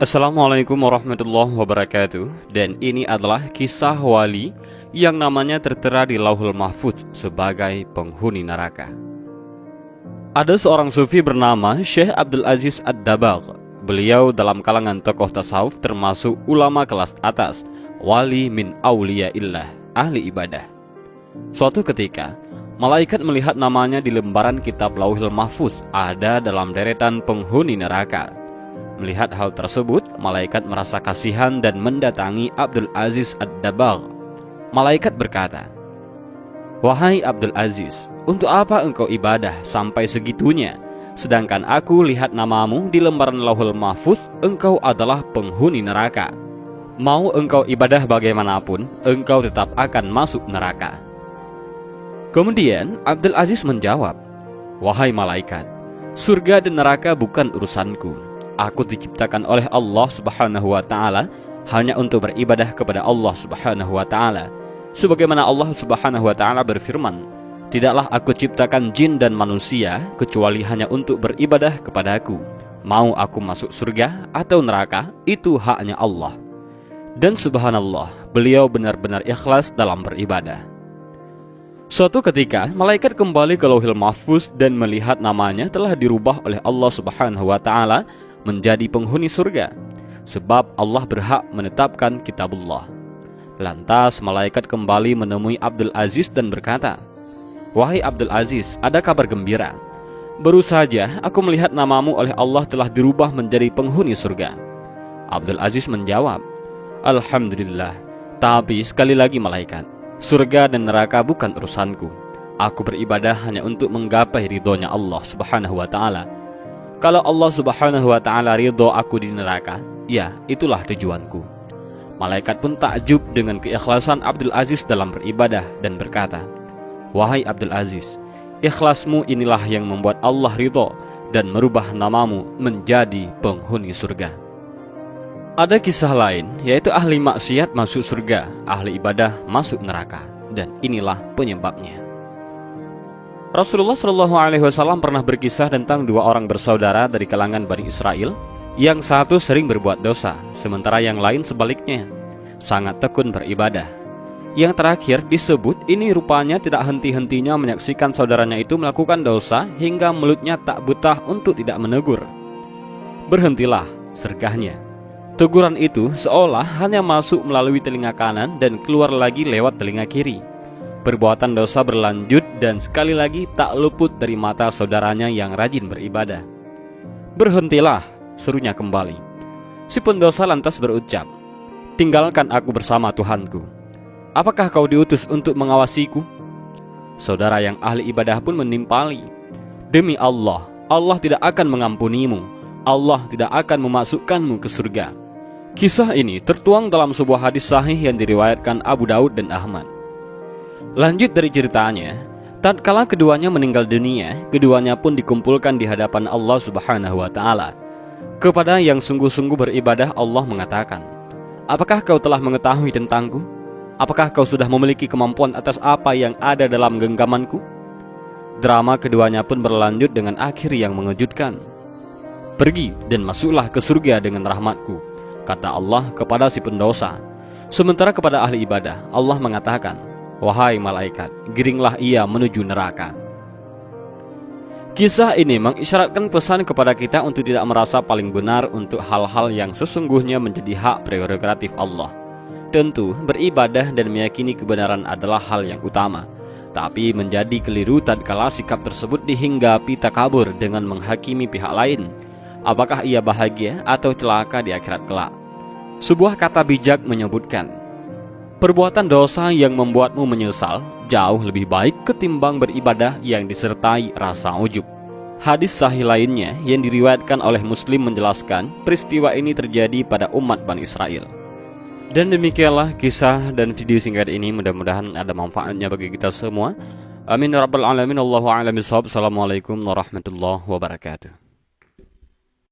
Assalamualaikum warahmatullahi wabarakatuh. Dan ini adalah kisah wali yang namanya tertera di Lauhul Mahfuz sebagai penghuni neraka. Ada seorang sufi bernama Syekh Abdul Aziz Ad-Dabagh. Beliau dalam kalangan tokoh tasawuf termasuk ulama kelas atas, wali min auliyaillah, ahli ibadah. Suatu ketika, malaikat melihat namanya di lembaran kitab Lauhul Mahfuz ada dalam deretan penghuni neraka. Melihat hal tersebut, malaikat merasa kasihan dan mendatangi Abdul Aziz Ad-Dabagh. Malaikat berkata, "Wahai Abdul Aziz, untuk apa engkau ibadah sampai segitunya? Sedangkan aku lihat namamu di lembaran Lauhul Mahfuz, engkau adalah penghuni neraka. Mau engkau ibadah bagaimanapun, engkau tetap akan masuk neraka." Kemudian Abdul Aziz menjawab, "Wahai malaikat, surga dan neraka bukan urusanku. Aku diciptakan oleh Allah Subhanahu wa Ta'ala hanya untuk beribadah kepada Allah Subhanahu wa Ta'ala. Sebagaimana Allah Subhanahu wa Ta'ala berfirman, tidaklah aku ciptakan jin dan manusia kecuali hanya untuk beribadah kepadaku. Mau aku masuk surga atau neraka, itu haknya Allah." Dan subhanallah, beliau benar-benar ikhlas dalam beribadah. Suatu ketika, malaikat kembali ke Lauhul Mahfuz dan melihat namanya telah dirubah oleh Allah Subhanahu wa Ta'ala menjadi penghuni surga, sebab Allah berhak menetapkan kitabullah. Lantas malaikat kembali menemui Abdul Aziz dan berkata, "Wahai Abdul Aziz, ada kabar gembira. Baru saja aku melihat namamu oleh Allah telah dirubah menjadi penghuni surga." Abdul Aziz menjawab, "Alhamdulillah, tapi sekali lagi malaikat, surga dan neraka bukan urusanku. Aku beribadah hanya untuk menggapai ridhonya Allah Subhanahu wa Ta'ala. Kalau Allah Subhanahu wa Ta'ala ridho aku di neraka, ya itulah tujuanku." Malaikat pun takjub dengan keikhlasan Abdul Aziz dalam beribadah dan berkata, "Wahai Abdul Aziz, ikhlasmu inilah yang membuat Allah ridho dan merubah namamu menjadi penghuni surga." Ada kisah lain, yaitu ahli maksiat masuk surga, ahli ibadah masuk neraka, dan inilah penyebabnya. Rasulullah SAW pernah berkisah tentang dua orang bersaudara dari kalangan Bani Israel. Yang satu sering berbuat dosa, sementara yang lain sebaliknya, sangat tekun beribadah. Yang terakhir disebut ini rupanya tidak henti-hentinya menyaksikan saudaranya itu melakukan dosa hingga mulutnya tak betah untuk tidak menegur. "Berhentilah," sergahnya. Teguran itu seolah hanya masuk melalui telinga kanan dan keluar lagi lewat telinga kiri. Perbuatan dosa berlanjut dan sekali lagi tak luput dari mata saudaranya yang rajin beribadah. "Berhentilah," serunya kembali. Si pendosa lantas berucap, "Tinggalkan aku bersama Tuhanku. Apakah kau diutus untuk mengawasiku?" Saudara yang ahli ibadah pun menimpali, "Demi Allah, Allah tidak akan mengampunimu. Allah tidak akan memasukkanmu ke surga." Kisah ini tertuang dalam sebuah hadis sahih yang diriwayatkan Abu Daud dan Ahmad. Lanjut dari ceritanya, tatkala keduanya meninggal dunia, keduanya pun dikumpulkan di hadapan Allah Subhanahu wa Ta'ala. Kepada yang sungguh-sungguh beribadah, Allah mengatakan, "Apakah kau telah mengetahui tentangku? Apakah kau sudah memiliki kemampuan atas apa yang ada dalam genggamanku?" Drama keduanya pun berlanjut dengan akhir yang mengejutkan. "Pergi dan masuklah ke surga dengan rahmatku," kata Allah kepada si pendosa. Sementara kepada ahli ibadah, Allah mengatakan, "Wahai malaikat, giringlah ia menuju neraka." Kisah ini mengisyaratkan pesan kepada kita untuk tidak merasa paling benar untuk hal-hal yang sesungguhnya menjadi hak prerogatif Allah. Tentu, beribadah dan meyakini kebenaran adalah hal yang utama, tapi menjadi keliru tatkala sikap tersebut dihinggapi takabur dengan menghakimi pihak lain. Apakah ia bahagia atau celaka di akhirat kelak? Sebuah kata bijak menyebutkan, perbuatan dosa yang membuatmu menyesal jauh lebih baik ketimbang beribadah yang disertai rasa ujub. Hadis sahih lainnya yang diriwayatkan oleh Muslim menjelaskan peristiwa ini terjadi pada umat Bani Israel. Dan demikianlah kisah dan video singkat ini, mudah-mudahan ada manfaatnya bagi kita semua. Amin ya rabbal alamin. Allahu a'lam bishawab. Assalamualaikum warahmatullahi wabarakatuh.